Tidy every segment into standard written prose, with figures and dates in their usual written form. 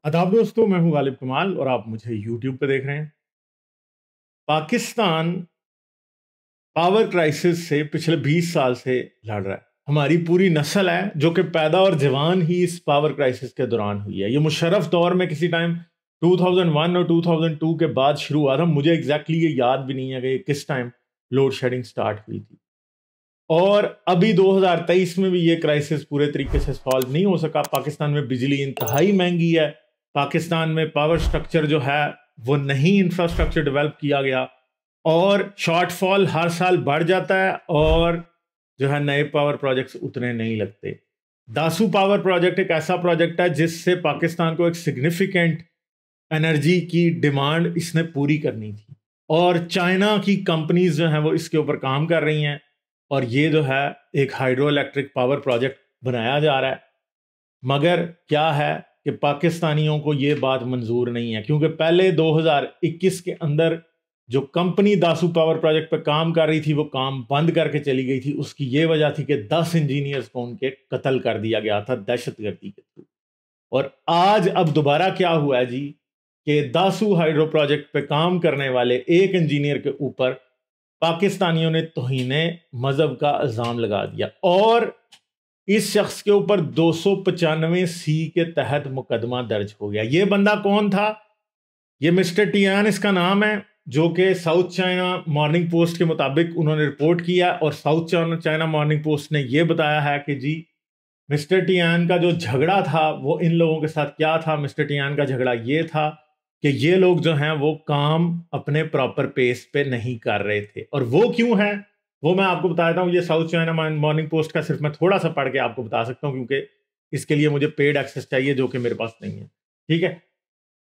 आदाब दोस्तों, मैं हूं गालिब कमाल और आप मुझे यूट्यूब पे देख रहे हैं। पाकिस्तान पावर क्राइसिस से पिछले 20 साल से लड़ रहा है। हमारी पूरी नस्ल है जो कि पैदा और जवान ही इस पावर क्राइसिस के दौरान हुई है। ये मुशर्रफ दौर में किसी टाइम 2001 और 2002 के बाद शुरू हुआ था। मुझे एग्जैक्टली ये याद भी नहीं है कि किस टाइम लोड शेडिंग स्टार्ट हुई थी। और अभी 2023 में भी ये क्राइसिस पूरे तरीके से सॉल्व नहीं हो सका। पाकिस्तान में बिजली इंतहाई महंगी है। पाकिस्तान में पावर स्ट्रक्चर जो है वो नहीं इंफ्रास्ट्रक्चर डेवलप किया गया और शॉर्टफॉल हर साल बढ़ जाता है और जो है नए पावर प्रोजेक्ट्स उतने नहीं लगते। दासू पावर प्रोजेक्ट एक ऐसा प्रोजेक्ट है जिससे पाकिस्तान को एक सिग्निफिकेंट एनर्जी की डिमांड इसने पूरी करनी थी और चाइना की कंपनीज जो हैं वो इसके ऊपर काम कर रही हैं और ये जो है एक हाइड्रो इलेक्ट्रिक पावर प्रोजेक्ट बनाया जा रहा है। मगर क्या है कि पाकिस्तानियों को ये बात मंजूर नहीं है, क्योंकि पहले 2021 के अंदर जो कंपनी दासू पावर प्रोजेक्ट पर काम कर रही थी वो काम बंद करके चली गई थी। उसकी ये वजह थी कि 10 इंजीनियर्स को उनके कत्ल कर दिया गया था दहशतगर्दी के थ्रू। और आज अब दोबारा क्या हुआ है जी कि दासू हाइड्रो प्रोजेक्ट पे काम करने वाले एक इंजीनियर के ऊपर पाकिस्तानियों ने तौहीने मजहब का इल्जाम लगा दिया और इस शख्स के ऊपर 295C के तहत मुकदमा दर्ज हो गया। ये बंदा कौन था? ये मिस्टर टियान इसका नाम है, जो कि साउथ चाइना मॉर्निंग पोस्ट के मुताबिक उन्होंने रिपोर्ट किया और साउथ चाइना मॉर्निंग पोस्ट ने यह बताया है कि जी मिस्टर टियान का जो झगड़ा था वो इन लोगों के साथ क्या था। मिस्टर टियान का झगड़ा ये था कि ये लोग जो हैं वो काम अपने प्रॉपर पेस पे नहीं कर रहे थे। और वो क्यों है वो मैं आपको बताता हूँ। ये साउथ चाइना मॉर्निंग पोस्ट का सिर्फ मैं थोड़ा सा पढ़ के आपको बता सकता हूँ, क्योंकि इसके लिए मुझे पेड एक्सेस चाहिए जो कि मेरे पास नहीं है। ठीक है,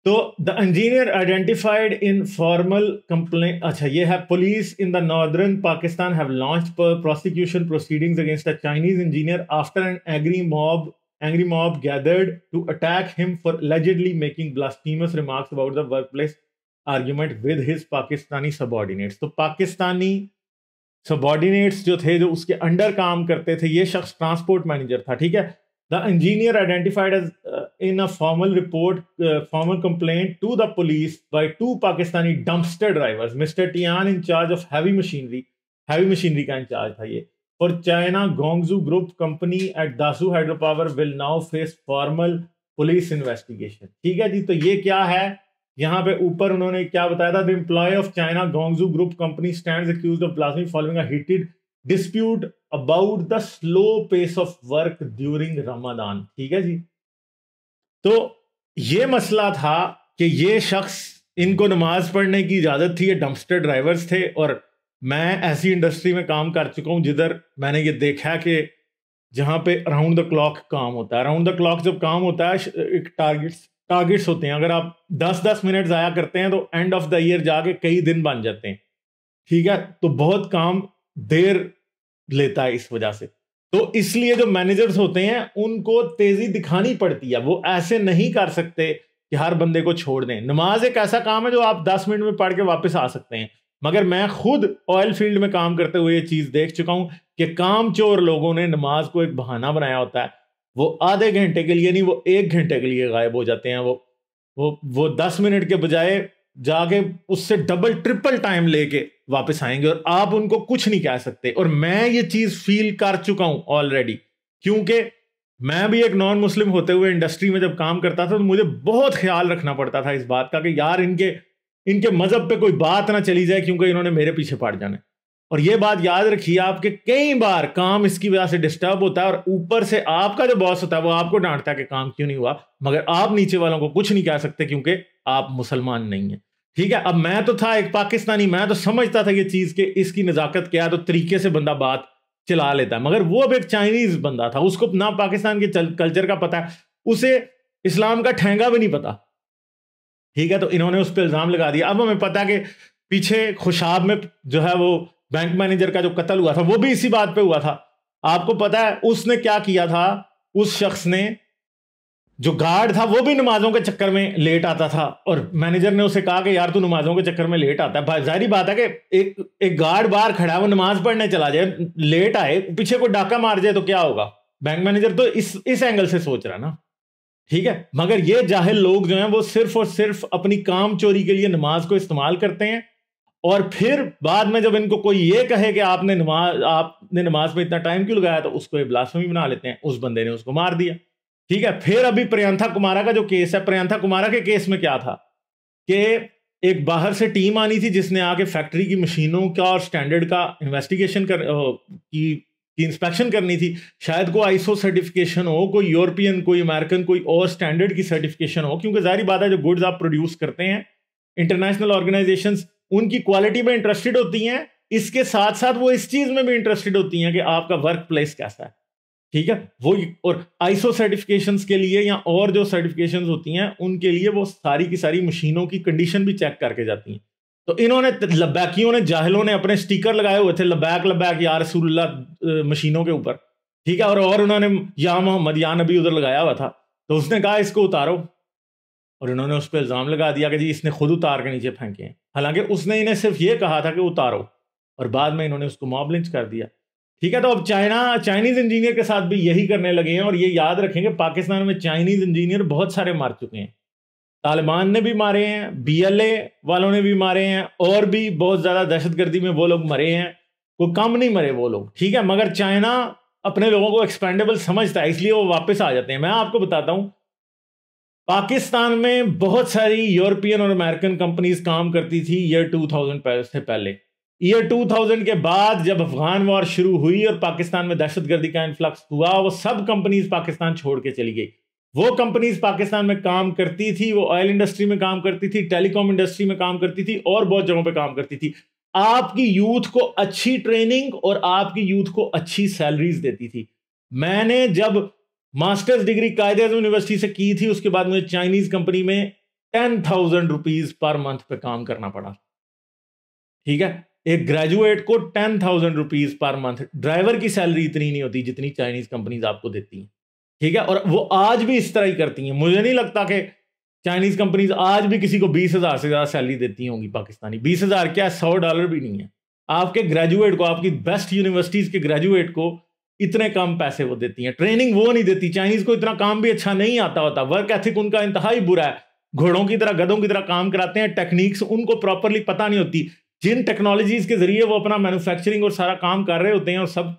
तो the engineer identified in formal complaint. अच्छा, ये है police in the northern Pakistan have launched prosecution proceedings against a Chinese engineer after an angry mob gathered to attack him for allegedly making blasphemous remarks about the workplace argument with his Pakistani subordinates। तो Pakistani subordinates जो थे, जो उसके under काम करते थे, ये शख्स ट्रांसपोर्ट मैनेजर था। ठीक है, the engineer identified as in a formal complaint to the police by 2 Pakistani dumpster drivers. Mister Tian in charge of heavy machinery का इंचार्ज था ये। और China Gongzhou group company at Dasu hydro power will now face formal police investigation. ठीक है जी, तो ये क्या है यहाँ पे ऊपर उन्होंने क्या बताया था? The employ of China Gongzhou group company stands accused of blasphemy following a heated dispute about the slow pace of work during Ramzan. ठीक है जी, तो ये मसला था कि ये शख्स, इनको नमाज पढ़ने की इजाजत थी, ये डंपस्टर ड्राइवर्स थे। और मैं ऐसी इंडस्ट्री में काम कर चुका हूं जिधर मैंने ये देखा कि जहां पे राउंड द क्लॉक काम होता है। राउंड द क्लॉक जब काम होता है, एक टारगेट्स होते हैं। अगर आप 10-10 मिनट ज़ाया करते हैं तो एंड ऑफ द ईयर जाके कई दिन बन जाते हैं। ठीक है, तो बहुत काम देर लेता है इस वजह से। तो इसलिए जो मैनेजर्स होते हैं उनको तेजी दिखानी पड़ती है। वो ऐसे नहीं कर सकते कि हर बंदे को छोड़ दें। नमाज एक ऐसा काम है जो आप 10 मिनट में पढ़ के वापस आ सकते हैं, मगर मैं खुद ऑयल फील्ड में काम करते हुए ये चीज देख चुका हूं कि कामचोर लोगों ने नमाज को एक बहाना बनाया होता है। वो आधे घंटे के लिए नहीं, वो 1 घंटे के लिए गायब हो जाते हैं। वो 10 मिनट के बजाय जाके उससे डबल ट्रिपल टाइम लेके वापस आएंगे और आप उनको कुछ नहीं कह सकते। और मैं ये चीज फील कर चुका हूं ऑलरेडी, क्योंकि मैं भी एक नॉन मुस्लिम होते हुए इंडस्ट्री में जब काम करता था तो मुझे बहुत ख्याल रखना पड़ता था इस बात का कि यार इनके मजहब पे कोई बात ना चली जाए, क्योंकि इन्होंने मेरे पीछे पड़ जाना है। और ये बात याद रखिए आपके, कई बार काम इसकी वजह से डिस्टर्ब होता है और ऊपर से आपका जो बॉस होता है वो आपको डांटता है कि काम क्यों नहीं हुआ, मगर आप नीचे वालों को कुछ नहीं कह सकते क्योंकि आप मुसलमान नहीं है। ठीक है, अब मैं तो था एक पाकिस्तानी, मैं तो समझता था ये चीज कि इसकी नजाकत क्या है, तो तरीके से बंदा बात चला लेता है। मगर वो अब एक चाइनीज बंदा था, उसको ना पाकिस्तान के कल्चर का पता है, उसे इस्लाम का ठेंगा भी नहीं पता। ठीक है, तो इन्होंने उस पर इल्जाम लगा दिया। अब हमें पता है कि पीछे खुशाब में जो है वो बैंक मैनेजर का जो कत्ल हुआ था वो भी इसी बात पे हुआ था। आपको पता है उसने क्या किया था? उस शख्स ने, जो गार्ड था, वो भी नमाजों के चक्कर में लेट आता था और मैनेजर ने उसे कहा कि यार तू नमाजों के चक्कर में लेट आता है। जाहिर बात है कि एक गार्ड बाहर खड़ा है, वो नमाज पढ़ने चला जाए, लेट आए, पीछे को डाका मार जाए तो क्या होगा? बैंक मैनेजर तो इस एंगल से सोच रहा ना। ठीक है, मगर ये जाहिल लोग जो हैं वो सिर्फ और सिर्फ अपनी काम चोरी के लिए नमाज को इस्तेमाल करते हैं, और फिर बाद में जब इनको कोई ये कहे कि आपने नमाज पे इतना टाइम क्यों लगाया, तो उसको ये ब्लास्फेमी बना लेते हैं। उस बंदे ने उसको मार दिया। ठीक है, फिर अभी प्रियंका कुमारा का जो केस है, प्रियंका कुमारा के केस में क्या था कि एक बाहर से टीम आनी थी जिसने आके फैक्ट्री की मशीनों का और स्टैंडर्ड का इन्वेस्टिगेशन की इंस्पेक्शन करनी थी। शायद कोई आईएसओ सर्टिफिकेशन हो, कोई यूरोपियन, कोई अमेरिकन, कोई और स्टैंडर्ड की सर्टिफिकेशन हो, क्योंकि जाहिर बात है जो गुड्स आप प्रोड्यूस करते हैं, इंटरनेशनल ऑर्गेनाइजेशंस उनकी क्वालिटी में इंटरेस्टेड होती हैं, इसके साथ साथ वो इस चीज में भी इंटरेस्टेड होती हैं कि आपका वर्क प्लेस कैसा है। ठीक है, वो और आईएसओ सर्टिफिकेशंस के लिए या और जो सर्टिफिकेशंस होती हैं उनके लिए वो सारी की सारी मशीनों की कंडीशन भी चेक करके जाती हैं। तो इन्होंने लब्बैकियों ने, जाहिलों ने अपने स्टिकर लगाए हुए थे लब्बैक लब्बैक या रसूलुल्लाह मशीनों के ऊपर। ठीक है, और उन्होंने या मोहम्मद या नबी उधर लगाया हुआ था। तो उसने कहा इसको उतारो, और इन्होंने उस पर इल्जाम लगा दिया कि जी इसने खुद उतार के नीचे फेंके हैं। हालांकि उसने इन्हें सिर्फ ये कहा था कि उतारो, और बाद में इन्होंने उसको मॉब लिंच कर दिया। ठीक है, तो अब चाइनीज इंजीनियर के साथ भी यही करने लगे हैं। और ये याद रखेंगे, पाकिस्तान में चाइनीज इंजीनियर बहुत सारे मार चुके हैं। तालिबान ने भी मारे हैं, बीएलए वालों ने भी मारे हैं, और भी बहुत ज्यादा दहशतगर्दी में वो लोग मरे हैं, कोई कम नहीं मरे वो लोग। ठीक है, मगर चाइना अपने लोगों को एक्सपेंडेबल समझता है, इसलिए वो वापस आ जाते हैं। मैं आपको बताता हूं, पाकिस्तान में बहुत सारी यूरोपियन और अमेरिकन कंपनीज काम करती थी ईयर 2000 से पहले। ईयर 2000 के बाद जब अफगान वॉर शुरू हुई और पाकिस्तान में दहशतगर्दी का इन्फ्लक्स हुआ, वो सब कंपनीज पाकिस्तान छोड़ के चली गई। वो कंपनीज पाकिस्तान में काम करती थी, वो ऑयल इंडस्ट्री में काम करती थी, टेलीकॉम इंडस्ट्री में काम करती थी, और बहुत जगहों पे काम करती थी। आपकी यूथ को अच्छी ट्रेनिंग और आपकी यूथ को अच्छी सैलरीज देती थी। मैंने जब मास्टर्स डिग्री कायदे-ए-आज़म यूनिवर्सिटी से की थी, उसके बाद मुझे चाइनीज कंपनी में 10,000 रुपीज पर मंथ पे काम करना पड़ा। ठीक है, एक ग्रेजुएट को 10,000 रुपीज पर मंथ। ड्राइवर की सैलरी इतनी नहीं होती जितनी चाइनीज कंपनीज आपको देती हैं। ठीक है, और वो आज भी इस तरह ही करती हैं। मुझे नहीं लगता कि चाइनीज कंपनीज आज भी किसी को 20,000 से ज्यादा सैलरी देती होंगी पाकिस्तानी। 20,000 क्या, $100 भी नहीं है। आपके ग्रेजुएट को, आपकी बेस्ट यूनिवर्सिटीज के ग्रेजुएट को इतने कम पैसे वो देती हैं। ट्रेनिंग वो नहीं देती। चाइनीज को इतना काम भी अच्छा नहीं आता होता। वर्क एथिक उनका इंतहाई बुरा है। घोड़ों की तरह, गधों की तरह काम कराते हैं। टेक्निक्स उनको प्रॉपरली पता नहीं होती। जिन टेक्नोलॉजीज के जरिए वो अपना मैन्युफैक्चरिंग और सारा काम कर रहे होते हैं और सब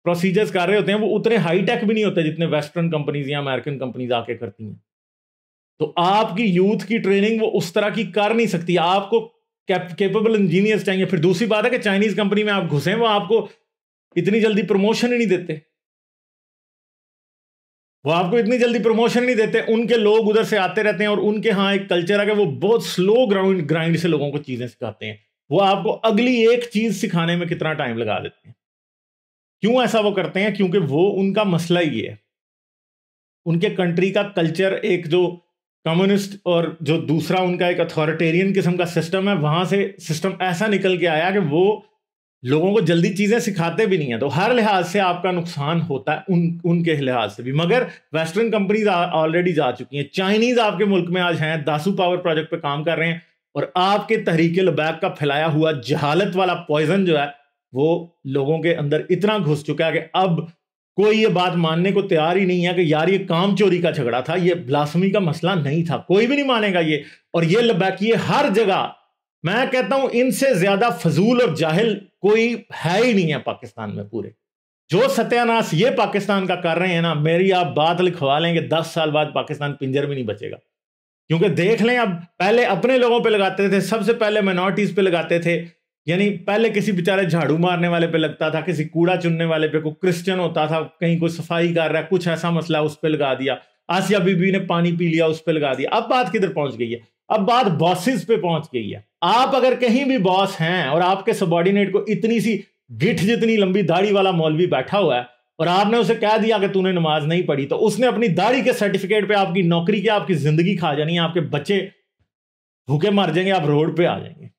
प्रोसीजर्स कर रहे होते हैं, वो उतने हाईटेक भी नहीं होते जितने वेस्टर्न कंपनीज या अमेरिकन कंपनीज आके करती हैं। तो आपकी यूथ की ट्रेनिंग वो उस तरह की कर नहीं सकती। आपको कैपेबल इंजीनियर्स चाहिए। फिर दूसरी बात है कि चाइनीज कंपनी में आप घुसे, वो आपको इतनी जल्दी प्रमोशन ही नहीं देते। वो आपको इतनी जल्दी प्रमोशन नहीं देते। उनके लोग उधर से आते रहते हैं, और उनके यहाँ एक कल्चर है कि वो बहुत स्लो ग्राइंड से लोगों को चीजें सिखाते हैं। वो आपको अगली एक चीज सिखाने में कितना टाइम लगा देते हैं। क्यों ऐसा वो करते हैं? क्योंकि वो, उनका मसला ही है, उनके कंट्री का कल्चर एक जो कम्युनिस्ट और जो दूसरा उनका एक अथॉरिटेरियन किस्म का सिस्टम है, वहां से सिस्टम ऐसा निकल के आया कि वो लोगों को जल्दी चीजें सिखाते भी नहीं है। तो हर लिहाज से आपका नुकसान होता है, उनके लिहाज से भी। मगर वेस्टर्न कंपनीज ऑलरेडी जा चुकी हैं। चाइनीज आपके मुल्क में आज हैं, दासू पावर प्रोजेक्ट पे काम कर रहे हैं, और आपके तहरीक लबैक का फैलाया हुआ जहालत वाला पॉइजन जो है वो लोगों के अंदर इतना घुस चुका है कि अब कोई ये बात मानने को तैयार ही नहीं है कि यार ये काम चोरी का झगड़ा था, ये ब्लास्फेमी का मसला नहीं था। कोई भी नहीं मानेगा ये। और ये लबैकी हर जगह, मैं कहता हूं इनसे ज्यादा फजूल और जाहिल कोई है ही नहीं है पाकिस्तान में पूरे। जो सत्यानाश ये पाकिस्तान का कर रहे हैं ना, मेरी आप बात लिखवा लेंगे 10 साल बाद पाकिस्तान पिंजर में नहीं बचेगा। क्योंकि देख लें, अब पहले अपने लोगों पे लगाते थे, सबसे पहले माइनॉरिटीज पे लगाते थे। यानी पहले किसी बेचारे झाड़ू मारने वाले पे लगता था, किसी कूड़ा चुनने वाले पे, कोई क्रिश्चियन होता था, कहीं कोई सफाई कर रहा है, कुछ ऐसा मसला, उस पर लगा दिया। आसिया बीबी ने पानी पी लिया, उस पर लगा दिया। अब बात किधर पहुंच गई है? अब बात बॉसेस पे पहुंच गई है। आप अगर कहीं भी बॉस हैं और आपके सबॉर्डिनेट को इतनी सी गिठ जितनी लंबी दाढ़ी वाला मौलवी बैठा हुआ है और आपने उसे कह दिया कि तूने नमाज नहीं पढ़ी, तो उसने अपनी दाढ़ी के सर्टिफिकेट पे आपकी नौकरी की, आपकी जिंदगी खा जानी है, आपके बच्चे भूखे मर जाएंगे, आप रोड पे आ जाएंगे,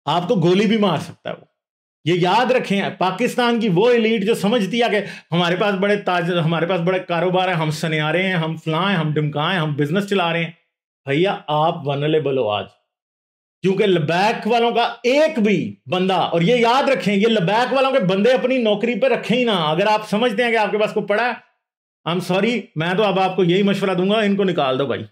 आपको गोली भी मार सकता है वो। ये याद रखें, पाकिस्तान की वो एलीट जो समझती है कि हमारे पास बड़े हमारे पास बड़े कारोबार है, हम सनियारे हैं, हम फलां हैं, हम डिमका हैं, हम बिजनेस चला रहे हैं। भैया आप वनरेबल हो आज, क्योंकि लबैक वालों का एक भी बंदा, और ये याद रखें, ये लबैक वालों के बंदे अपनी नौकरी पे रखें ही ना। अगर आप समझते हैं कि आपके पास को पड़ा है, आई एम सॉरी, मैं तो अब आपको यही मशवरा दूंगा, इनको निकाल दो भाई,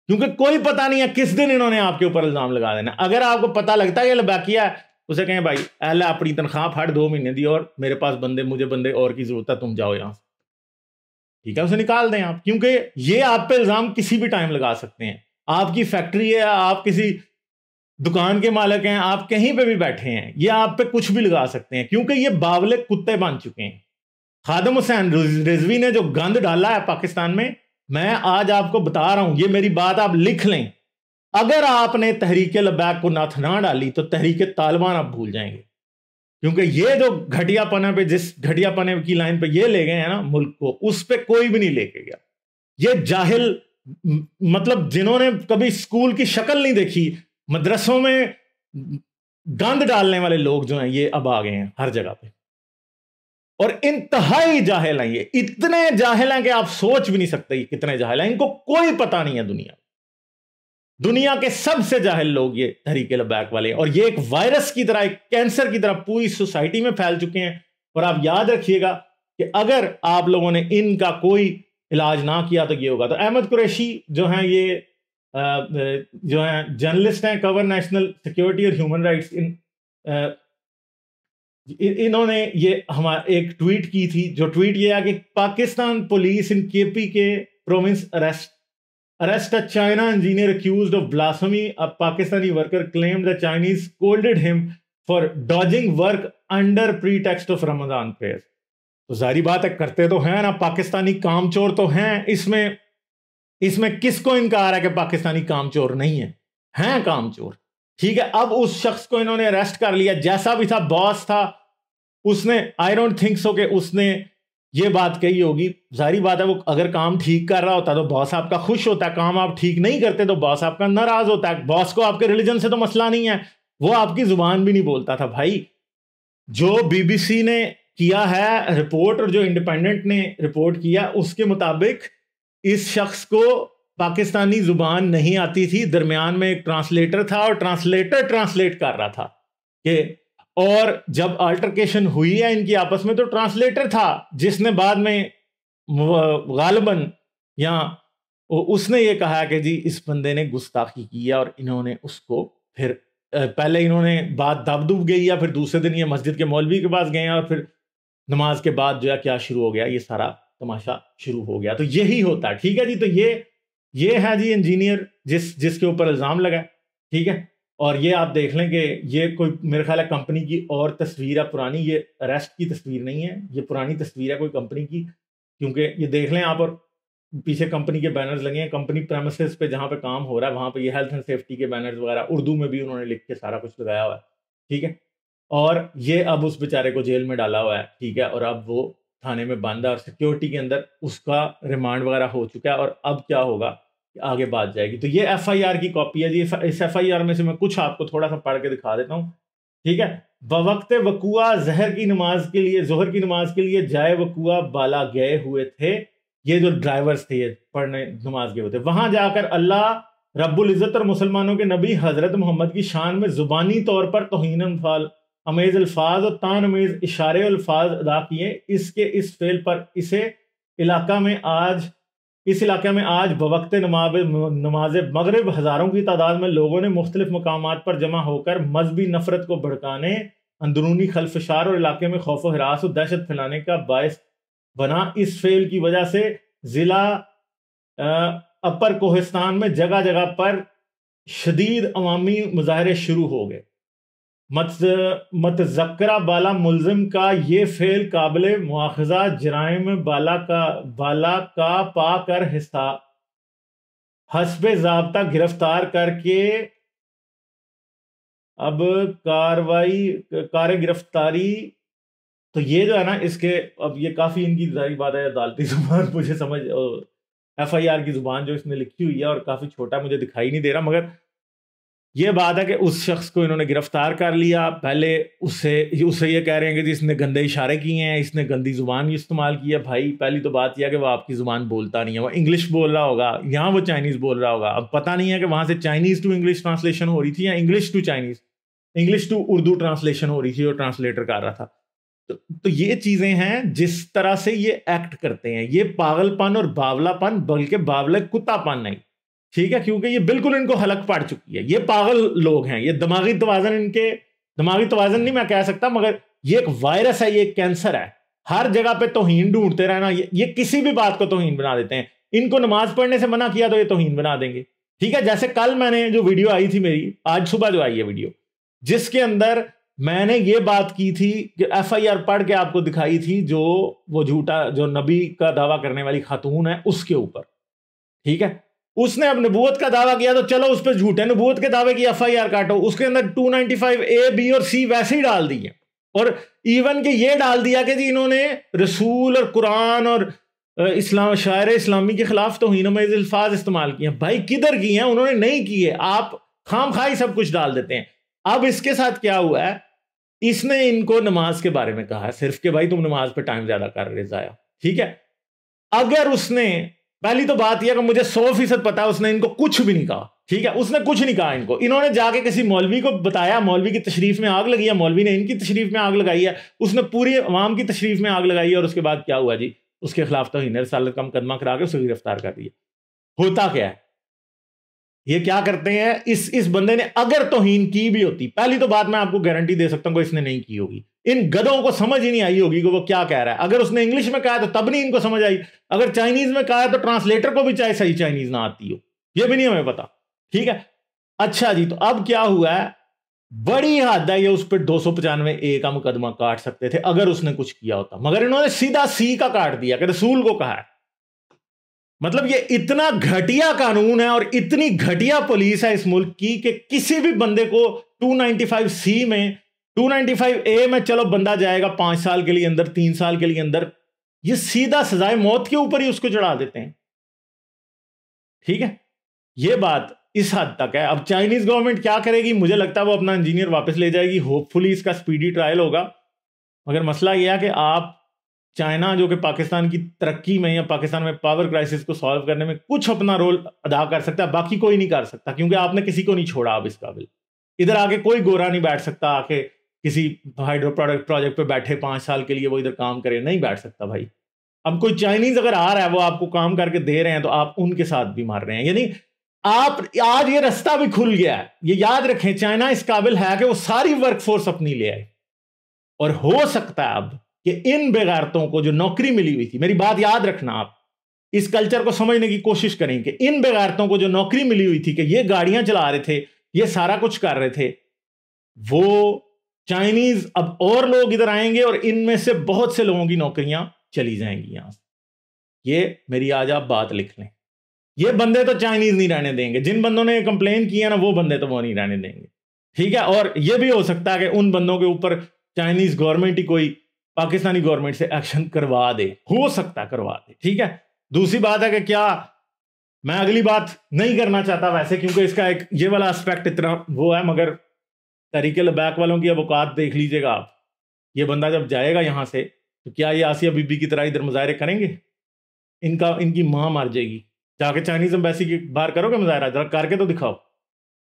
क्योंकि कोई पता नहीं है किस दिन इन्होंने आपके ऊपर इल्जाम लगा देना। अगर आपको पता लगता है ये लबाकिया है, उसे कहें भाई अल्लाह अपनी तनख्वाह फाड़ 2 महीने दी और मेरे पास मुझे बंदे और की जरूरत है, तुम जाओ यहां से, ठीक है, उसे निकाल दें आप, क्योंकि ये आप पे इल्जाम किसी भी टाइम लगा सकते हैं। आपकी फैक्ट्री है, आप किसी दुकान के मालिक हैं, आप कहीं पे भी बैठे हैं, ये आप पे कुछ भी लगा सकते हैं, क्योंकि ये बावले कुत्ते बन चुके हैं। खादिम हुसैन रिजवी ने जो गंद डाला है पाकिस्तान में, मैं आज आपको बता रहा हूं, ये मेरी बात आप लिख लें, अगर आपने तहरीक लबैक को नाथ ना डाली तो तहरीक तालिबान आप भूल जाएंगे, क्योंकि ये जो घटियापना पे, जिस घटियापने की लाइन पे ये ले गए हैं ना मुल्क को, उस पे कोई भी नहीं लेके गया। ये जाहिल, मतलब जिन्होंने कभी स्कूल की शक्ल नहीं देखी, मदरसों में गंद डालने वाले लोग जो हैं, ये अब आ गए हैं हर जगह पे, और इंतहाई जाहिल हैं ये, इतने जाहिल हैं कि आप सोच भी नहीं सकते ये कितने जाहिल हैं, इनको कोई पता नहीं है। दुनिया के सबसे जाहिल लोग ये तहरीक लबैक वाले, और ये एक वायरस की तरह, एक कैंसर की तरह पूरी सोसाइटी में फैल चुके हैं। और आप याद रखिएगा कि अगर आप लोगों ने इनका कोई इलाज ना किया तो ये होगा। तो अहमद कुरैशी जो हैं, ये जो हैं जर्नलिस्ट हैं, कवर नेशनल सिक्योरिटी और ह्यूमन राइट्स, इन्होंने ये हमारा एक ट्वीट की थी, जो ट्वीट ये है कि पाकिस्तान पुलिस इन केपी के province arrest a China engineer accused of blasphemy. A Pakistani worker claimed the Chinese scolded him for dodging work under pretext of Ramadan prayers. तो जारी बात है, करते तो हैं ना, पाकिस्तानी कामचोर तो हैं। इसमें किसको इनकार है कि पाकिस्तानी कामचोर नहीं हैं कामचोर, ठीक है। अब उस शख्स को इन्होंने अरेस्ट कर लिया, जैसा भी था, बॉस था, उसने आई डोंट थिंक सो कि उसने ये बात कही होगी। जारी बात है, वो अगर काम ठीक कर रहा होता तो बॉस आपका खुश होता है, काम आप ठीक नहीं करते तो बॉस आपका नाराज होता है। बॉस को आपके रिलीजन से तो मसला नहीं है, वो आपकी जुबान भी नहीं बोलता था भाई। जो बीबीसी ने किया है रिपोर्ट और जो इंडिपेंडेंट ने रिपोर्ट किया, उसके मुताबिक इस शख्स को पाकिस्तानी जुबान नहीं आती थी, दरमियान में एक ट्रांसलेटर था और ट्रांसलेटर ट्रांसलेट कर रहा था कि, और जब अल्टरकेशन हुई है इनकी आपस में, तो ट्रांसलेटर था जिसने बाद में गालिबन या उसने ये कहा कि जी इस बंदे ने गुस्ताखी की है, और इन्होंने उसको फिर पहले इन्होंने बात दब गई है, फिर दूसरे दिन ये मस्जिद के मौलवी के पास गए और फिर नमाज के बाद जो है क्या शुरू हो गया, ये सारा तमाशा शुरू हो गया। तो यही होता है, ठीक है जी। तो ये है जी इंजीनियर जिसके ऊपर इल्ज़ाम लगा, ठीक है। और ये आप देख लें कि ये कोई मेरे ख्याल है कंपनी की और तस्वीर है पुरानी, ये अरेस्ट की तस्वीर नहीं है, ये पुरानी तस्वीर है कोई कंपनी की, क्योंकि ये देख लें आप, और पीछे कंपनी के बैनर्स लगे हैं, कंपनी प्रेमिसेस पे जहाँ पे काम हो रहा है वहाँ पे ये हेल्थ एंड सेफ्टी के बैनर्स वगैरह उर्दू में भी उन्होंने लिख के सारा कुछ लगाया हुआ है, ठीक है। और ये अब उस बेचारे को जेल में डाला हुआ है, ठीक है, और अब वो थाने में बंद है और सिक्योरिटी के अंदर उसका रिमांड वगैरह हो चुका है। और अब क्या होगा, आगे बात जाएगी। तो ये एफआईआर की कॉपी है जी। इस एफआईआर में से मैं कुछ आपको थोड़ा सा पढ़ के दिखा देता हूँ, ठीक है। बवक्त वकुआ जोहर की नमाज के लिए जाए वकुआ बाला गए हुए थे, ये जो ड्राइवर्स थे ये पढ़ने नमाज गए हुए थे, वहां जाकर अल्लाह रब्बुल इज़्ज़त और मुसलमानों के नबी हजरत मोहम्मद की शान में जुबानी तौर पर तौहीन अमेज अल्फाज और तान अमेज इशारे अल्फाज अदा किए। इसके इस फेल पर इस इलाके में आज बवक्त नमाज मगरिब हज़ारों की तादाद में लोगों ने मुख्तलिफ मकामात पर जमा होकर मजहबी नफरत को भड़काने, अंदरूनी खलफशार और इलाके में खौफ व हिरास और दहशत फैलाने का बायस बना। इस फेल की वजह से ज़िला अपर कोहिस्तान में जगह जगह पर शदीद अवामी मुजाहरे शुरू हो गए। मतज़क्करा बाला मुल्ज़िम का ये फेल काबिल मुआख़ज़ा जराइम बाला का पा कर हस्बे ज़ाब्ता गिरफ्तार करके अब कार गिरफ्तारी। तो ये जो है ना, इसके अब ये काफ़ी इनकी जारी बात है, अदालती ज़ुबान मुझे समझ, एफआईआर की ज़ुबान जो इसमें लिखी हुई है और काफ़ी छोटा मुझे दिखाई नहीं दे रहा, मगर ये बात है कि उस शख्स को इन्होंने गिरफ्तार कर लिया। पहले उससे ये कह रहे हैं कि जी इसने गंदे इशारे किए हैं, इसने गंदी ज़ुबान इस्तेमाल की है। भाई पहली तो बात यह है कि वो आपकी ज़ुबान बोलता नहीं है, वो इंग्लिश बोल रहा होगा, यहाँ वो चाइनीज़ बोल रहा होगा। अब पता नहीं है कि वहाँ से चाइनीज़ टू इंग्लिश ट्रांसलेशन हो रही थी या English to Chinese, English to Urdu translation हो रही थी और ट्रांसलेटर कर रहा था। तो ये चीजें हैं जिस तरह से ये एक्ट करते हैं, ये पागलपन और बावलापन, बल्कि बावला कुत्तापन नहीं, ठीक है, क्योंकि ये बिल्कुल इनको हलक पड़ चुकी है। ये पागल लोग हैं, ये दिमागी तवाजन इनके, दिमागी तवाजन नहीं मैं कह सकता, मगर ये एक वायरस है, ये एक कैंसर है। हर जगह पे तौहीन ढूंढते रहना, ये किसी भी बात को तौहीन बना देते हैं। इनको नमाज पढ़ने से मना किया तो ये तौहीन बना देंगे, ठीक है। जैसे कल मैंने जो वीडियो आई थी मेरी, आज सुबह जो आई है वीडियो, जिसके अंदर मैंने ये बात की थी कि FIR पढ़ के आपको दिखाई थी, जो वो झूठा जो नबी का दावा करने वाली खातून है उसके ऊपर, ठीक है। उसने अब नबूवत का दावा किया तो चलो उस पर झूठे नबूवत के दावे की FIR काटो। उसके अंदर 295A, B और C वैसे ही डाल दिए, और इवन के ये डाल दिया कि जी इन्होंने रसूल और कुरान और इस्लाम, शायर इस्लामी के खिलाफ तौहीन में अल्फाज इस्तेमाल किए। भाई किधर किए हैं? उन्होंने नहीं किए, आप खामखाई सब कुछ डाल देते हैं। अब इसके साथ क्या हुआ है, इसने इनको नमाज के बारे में कहा है सिर्फ कि भाई तुम नमाज पे टाइम ज्यादा कर रहे जाया, ठीक है। अगर उसने, पहली तो बात यह कि मुझे 100% पता है उसने इनको कुछ भी नहीं कहा, ठीक है, उसने कुछ नहीं कहा इनको। इन्होंने जाके किसी मौलवी को बताया, मौलवी की तशरीफ में आग लगी है, मौलवी ने इनकी तशरीफ में आग लगाई है, उसने पूरी अवाम की तशरीफ में आग लगाई है, और उसके बाद क्या हुआ जी, उसके खिलाफ तौहीन रिसालत का मुकदमा करा के उसे गिरफ्तार कर दिया। होता क्या है, ये क्या करते हैं, इस बंदे ने अगर तौहीन की भी होती, पहली तो बात मैं आपको गारंटी दे सकता हूं कि इसने नहीं की होगी। इन गधों को समझ ही नहीं आई होगी कि वो क्या कह रहा है। अगर उसने इंग्लिश में कहा तो तब नहीं इनको समझ आई, अगर चाइनीज में कहा तो ट्रांसलेटर को भी चाहे सही चाइनीज ना आती हो, ये भी नहीं हमें पता, ठीक है। अच्छा जी, तो अब क्या हुआ है, बड़ी हद है, ये उस पर 295A का मुकदमा काट सकते थे अगर उसने कुछ किया होता, मगर इन्होंने सीधा C का काट दिया कि रसूल को कहा है। मतलब ये इतना घटिया कानून है और इतनी घटिया पुलिस है इस मुल्क की कि किसी भी बंदे को 295C में, 295A में चलो बंदा जाएगा 5 साल के लिए अंदर, 3 साल के लिए अंदर, ये सीधा सजाए मौत के ऊपर ही उसको चढ़ा देते हैं, ठीक है। ये बात इस हद तक है। अब चाइनीज गवर्नमेंट क्या करेगी, मुझे लगता है वो अपना इंजीनियर वापस ले जाएगी, होपफुली इसका स्पीडी ट्रायल होगा। मगर मसला यह है कि आप चाइना जो कि पाकिस्तान की तरक्की में या पाकिस्तान में पावर क्राइसिस को सॉल्व करने में कुछ अपना रोल अदा कर सकता है, बाकी कोई नहीं कर सकता, क्योंकि आपने किसी को नहीं छोड़ा अब इस काबिल। इधर आके कोई गोरा नहीं बैठ सकता, आके किसी हाइड्रो प्रोजेक्ट पे बैठे 5 साल के लिए वो इधर काम करे, नहीं बैठ सकता भाई। अब कोई चाइनीज अगर आ रहा है, वो आपको काम करके दे रहे हैं, तो आप उनके साथ भी मार रहे हैं। यानी आप आज ये रास्ता भी खुल गया है, ये याद रखें, चाइना इस काबिल है कि वो सारी वर्कफोर्स अपनी ले आए। और हो सकता है अब कि इन बेगारतों को जो नौकरी मिली हुई थी, मेरी बात याद रखना, आप इस कल्चर को समझने की कोशिश करें कि इन बेगारतों को जो नौकरी मिली हुई थी, कि ये गाड़ियां चला रहे थे, ये सारा कुछ कर रहे थे, वो चाइनीज अब और लोग इधर आएंगे और इनमें से बहुत से लोगों की नौकरियां चली जाएंगी यहां से। ये मेरी आज आप बात लिख लें, ये बंदे तो चाइनीज नहीं रहने देंगे, जिन बंदों ने कंप्लेन किया ना, वो बंदे तो वो नहीं रहने देंगे, ठीक है। और ये भी हो सकता है कि उन बंदों के ऊपर चाइनीज गवर्नमेंट ही कोई पाकिस्तानी गवर्नमेंट से एक्शन करवा दे, हो सकता है करवा दे, ठीक है। दूसरी बात है कि क्या, मैं अगली बात नहीं करना चाहता वैसे, क्योंकि इसका एक ये वाला एस्पेक्ट इतना वो है, मगर तरीके लबैक वालों की अब औकात देख लीजिएगा आप। ये बंदा जब जाएगा यहां से, तो क्या ये आसिया बीबी की तरह इधर मुजाहरे करेंगे? इनकी मां मर जाएगी। जाके चाइनीज एम्बेसी के बाहर करोगे मुजाहरा, जरा करके तो दिखाओ,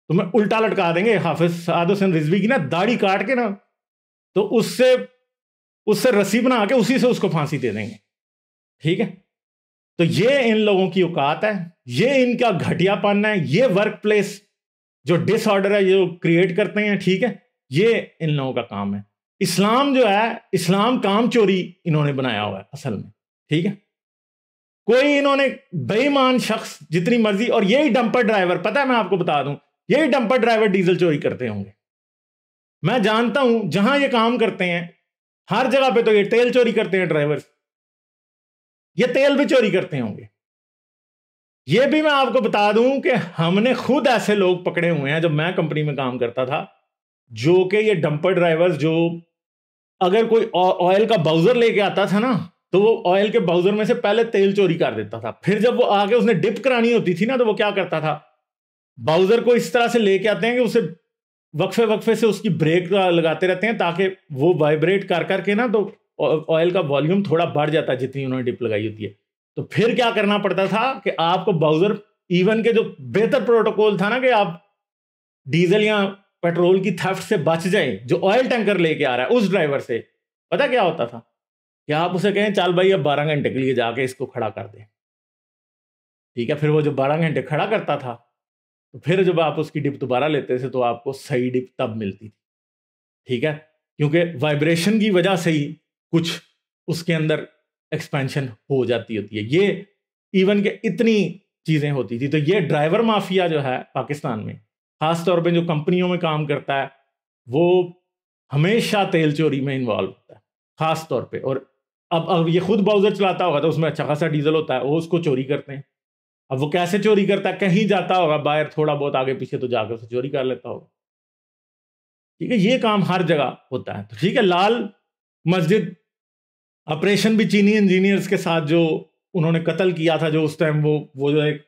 तुम्हें उल्टा लटका देंगे। हाफिज साद हुसैन रिजवी की ना दाढ़ी काट के ना, तो उससे रस्सी बना के उसी से उसको फांसी दे देंगे, ठीक है। तो ये इन लोगों की औकात है, ये इनका घटियापन है, ये वर्क प्लेस जो डिसऑर्डर है जो क्रिएट करते हैं, ठीक है, ये इन लोगों का काम है। इस्लाम जो है, इस्लाम काम चोरी इन्होंने बनाया हुआ है असल में, ठीक है। कोई इन्होंने बेईमान शख्स जितनी मर्जी, और यही डंपर ड्राइवर, पता है मैं आपको बता दूं, यही डंपर ड्राइवर डीजल चोरी करते होंगे। मैं जानता हूं जहां ये काम करते हैं हर जगह पे तो ये तेल चोरी करते हैं ड्राइवर, ये तेल भी चोरी करते होंगे। ये भी मैं आपको बता दूं कि हमने खुद ऐसे लोग पकड़े हुए हैं जब मैं कंपनी में काम करता था, जो कि ये डंपर ड्राइवर्स, जो अगर कोई ऑयल का बाउजर लेके आता था ना, तो वो ऑयल के बाउजर में से पहले तेल चोरी कर देता था। फिर जब वो आगे उसने डिप करानी होती थी ना, तो वो क्या करता था, बाउजर को इस तरह से लेके आते हैं कि उसे वक्फे वक्फे से उसकी ब्रेक लगाते रहते हैं, ताकि वो वाइब्रेट कर करके ना, तो ऑयल का वॉल्यूम थोड़ा बढ़ जाता है जितनी उन्होंने डिप लगाई होती है। तो फिर क्या करना पड़ता था कि आपको बाउजर, इवन के जो बेहतर प्रोटोकॉल था ना, कि आप डीजल या पेट्रोल की थेफ्ट से बच जाए, जो ऑयल टैंकर लेके आ रहा है उस ड्राइवर से, पता क्या होता था कि आप उसे कहें चल भाई अब 12 घंटे के लिए जाके इसको खड़ा कर दे, ठीक है, फिर वो जब 12 घंटे खड़ा करता था तो फिर जब आप उसकी डिप दोबारा लेते थे तो आपको सही डिप तब मिलती थी, ठीक है, क्योंकि वाइब्रेशन की वजह से ही कुछ उसके अंदर एक्सपेंशन हो जाती होती है। ये इवन के इतनी चीजें होती थी। तो ये ड्राइवर माफिया जो है पाकिस्तान में, खास तौर पे जो कंपनियों में काम करता है, वो हमेशा तेल चोरी में इन्वॉल्व होता है खास तौर पे। और अब ये खुद ब्राउजर चलाता होगा तो उसमें अच्छा खासा डीजल होता है, वो उसको चोरी करते हैं। अब वो कैसे चोरी करता है, कहीं जाता होगा बाहर थोड़ा बहुत आगे पीछे तो जाकर उसे चोरी कर लेता होगा, ठीक है। ये काम हर जगह होता है। तो ठीक है, लाल मस्जिद ऑपरेशन भी चीनी इंजीनियर्स के साथ जो उन्होंने कत्ल किया था, जो उस टाइम वो जो एक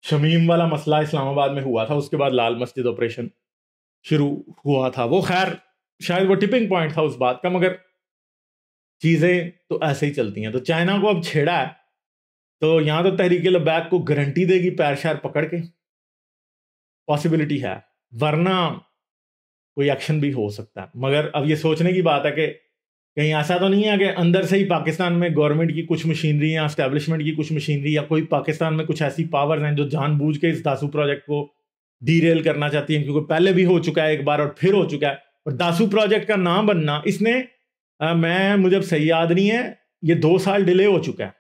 शमीम वाला मसला इस्लामाबाद में हुआ था, उसके बाद लाल मस्जिद ऑपरेशन शुरू हुआ था। वो खैर शायद वो टिपिंग पॉइंट था उस बात का, मगर चीजें तो ऐसे ही चलती हैं। तो चाइना को अब छेड़ा है तो यहां तो तहरीक लबैक को गारंटी देगी पैर शार पकड़ के, पॉसिबिलिटी है, वरना कोई एक्शन भी हो सकता है। मगर अब ये सोचने की बात है कि कहीं ऐसा तो नहीं है कि अंदर से ही पाकिस्तान में गवर्नमेंट की कुछ मशीनरी या एस्टेब्लिशमेंट की कुछ मशीनरी या कोई पाकिस्तान में कुछ ऐसी पावर्स हैं जो जानबूझ के इस दासू प्रोजेक्ट को डीरेल करना चाहती हैं, क्योंकि पहले भी हो चुका है एक बार और फिर हो चुका है। और दासू प्रोजेक्ट का नाम बनना, इसने मुझे अब सही याद नहीं है, ये 2 साल डिले हो चुका है।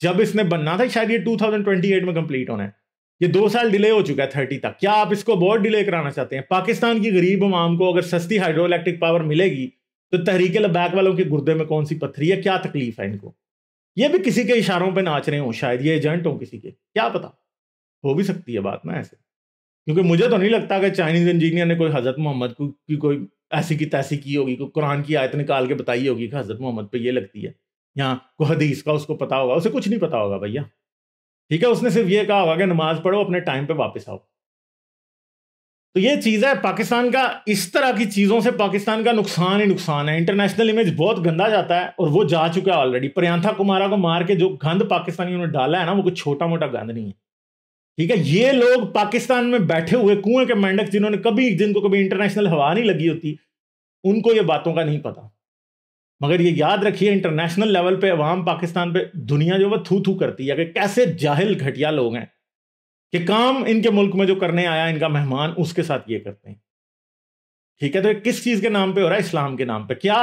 जब इसने बनना था शायद ये 2028 में कंप्लीट होना है, ये 2 साल डिले हो चुका है 30 तक। क्या आप इसको बहुत डिले कराना चाहते हैं? पाकिस्तान की गरीब अवाम को अगर सस्ती हाइड्रो इलेक्ट्रिक पावर मिलेगी तो तहरीक लबैक वालों के गुर्दे में कौन सी पत्थरी है, क्या तकलीफ है इनको? ये भी किसी के इशारों पे नाच रहे हो, शायद ये एजेंट हो किसी के, क्या पता, हो भी सकती है बात ना ऐसे। क्योंकि मुझे तो नहीं लगता कि चाइनीज इंजीनियर ने कोई हजरत मोहम्मद की कोई ऐसी की तैसी की होगी, कोई कुरान की आयत निकाल के बताई होगी कि हजरत मोहम्मद पे ये लगती है, या कोई हदीस का उसको पता होगा। उसे कुछ नहीं पता होगा भैया, ठीक है। उसने सिर्फ ये कहा होगा कि नमाज पढ़ो, अपने टाइम पे वापस आओ। तो ये चीज है पाकिस्तान का, इस तरह की चीजों से पाकिस्तान का नुकसान ही नुकसान है। इंटरनेशनल इमेज बहुत गंदा जाता है और वो जा चुका है ऑलरेडी। प्रियंका कुमारा को मार के जो गंद पाकिस्तानियों ने डाला है ना, वो कुछ छोटा मोटा गंद नहीं है, ठीक है। ये लोग पाकिस्तान में बैठे हुए कुएं के मेंढक जिनको कभी इंटरनेशनल हवा नहीं लगी होती, उनको ये बातों का नहीं पता। मगर ये याद रखिए, इंटरनेशनल लेवल पे अवाम पाकिस्तान पे, दुनिया जो है थू थू करती है कि कैसे जाहिल घटिया लोग हैं कि काम इनके मुल्क में जो करने आया इनका मेहमान, उसके साथ ये करते हैं, ठीक है। तो किस चीज के नाम पे हो रहा है? इस्लाम के नाम पे। क्या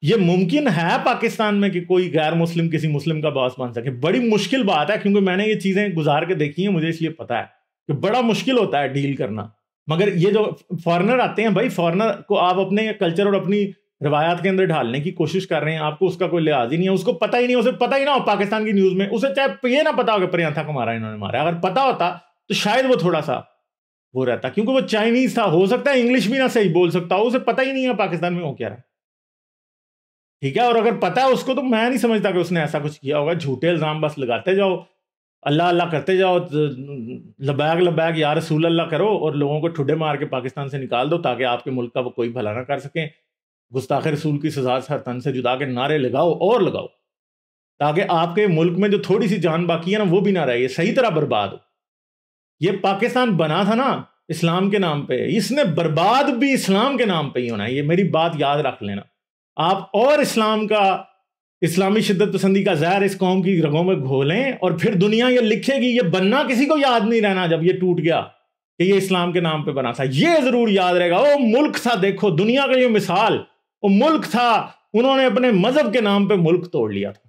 ये मुमकिन है पाकिस्तान में कि कोई गैर मुस्लिम किसी मुस्लिम का बॉस बन सके? बड़ी मुश्किल बात है, क्योंकि मैंने ये चीजें गुजार के देखी हैं, मुझे इसलिए पता है कि बड़ा मुश्किल होता है डील करना। मगर ये जो फॉरेनर आते हैं भाई, फॉरेनर को आप अपने कल्चर और अपनी रवायात के अंदर ढालने की कोशिश कर रहे हैं, आपको उसका कोई लिहाज ही नहीं है। उसको पता ही नहीं, उसे पता ही ना हो पाकिस्तान की न्यूज में, उसे चाहे ये ना पता हो कि प्रियंका को मारा इन्होंने मारा, अगर पता होता तो शायद वो थोड़ा सा वो रहता, क्योंकि वो चाइनीज था, हो सकता है इंग्लिश भी ना सही बोल सकता हो, उसे पता ही नहीं है पाकिस्तान में हो क्या रहा है, ठीक है। और अगर पता है उसको, तो मैं नहीं समझता कि उसने ऐसा कुछ किया होगा। झूठे इल्जाम बस लगाते जाओ, अल्लाह अल्लाह करते जाओ, लबैक लबैक या रसूल अल्लाह करो और लोगों को ठुड्डे मार के पाकिस्तान से निकाल दो, ताकि आपके मुल्क का वो कोई भला ना कर सके। गुस्ताखे रसूल की सजा हर तन से जुदा के नारे लगाओ और लगाओ, ताकि आपके मुल्क में जो थोड़ी सी जान बाकी है ना, वो भी ना रहे, सही तरह बर्बाद हो। ये पाकिस्तान बना था ना इस्लाम के नाम पे, इसने बर्बाद भी इस्लाम के नाम पे ही होना है, ये मेरी बात याद रख लेना आप। और इस्लाम का, इस्लामी शिद्दत पसंदी का जहर इस कौम की रगों में घोलें, और फिर दुनिया ये लिखेगी। ये बनना किसी को याद नहीं रहना जब ये टूट गया कि ये इस्लाम के नाम पे बना था, ये जरूर याद रहेगा। वो मुल्क था, देखो दुनिया का ये मिसाल, वो मुल्क था, उन्होंने अपने मजहब के नाम पे मुल्क तोड़ लिया था।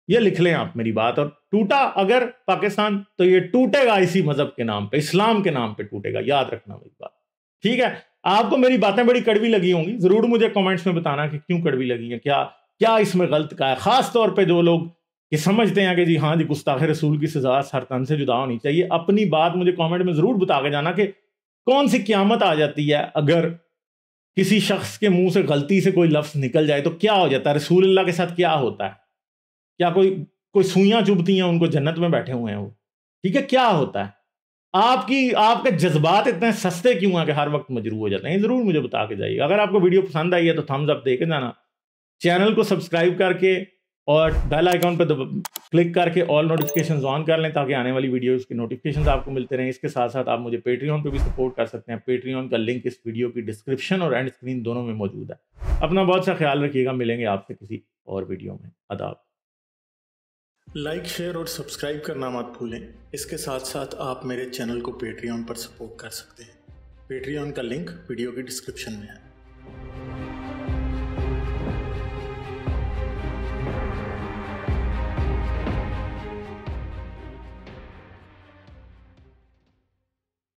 ये लिख लें आप मेरी बात। और टूटा अगर पाकिस्तान, तो ये टूटेगा इसी मजहब के नाम पे, इस्लाम के नाम पे टूटेगा, याद रखना मेरी बात, ठीक है। आपको मेरी बातें बड़ी कड़वी लगी होंगी, जरूर मुझे कमेंट्स में बताना कि क्यों कड़वी लगी है, क्या क्या इसमें गलत का है। खास तौर पे जो लोग ये समझते हैं कि जी हाँ जी गुस्ताखे रसूल की सजा हर तन से जुदा होनी चाहिए, अपनी बात मुझे कमेंट में जरूर बता के जाना कि कौन सी क़यामत आ जाती है अगर किसी शख्स के मुंह से गलती से कोई लफ्ज निकल जाए, तो क्या हो जाता है, रसूल अल्लाह के साथ क्या होता है? क्या कोई सुइयां चुभती हैं उनको, जन्नत में बैठे हुए हैं वो, ठीक है, क्या होता है? आपके जज्बात इतने सस्ते क्यों हैं कि हर वक्त मजरूह हो जाते हैं? जरूर मुझे बता के जाइएगा। अगर आपको वीडियो पसंद आई है तो थम्स अप दे के जाना, चैनल को सब्सक्राइब करके और बेल आइकॉन पर क्लिक करके ऑल नोटिफिकेशंस ऑन कर लें ताकि आने वाली वीडियोस की नोटिफिकेशंस आपको मिलते रहें। इसके साथ साथ आप मुझे पेट्रियन पे भी सपोर्ट कर सकते हैं। पेट्रियन का लिंक इस वीडियो की डिस्क्रिप्शन और एंड स्क्रीन दोनों में मौजूद है। अपना बहुत सा ख्याल रखिएगा, मिलेंगे आपसे किसी और वीडियो में। आदाब। लाइक, शेयर और सब्सक्राइब करना मत भूलें। इसके साथ साथ आप मेरे चैनल को पेट्रियन पर सपोर्ट कर सकते हैं। पेट्रियन का लिंक वीडियो की डिस्क्रिप्शन में है।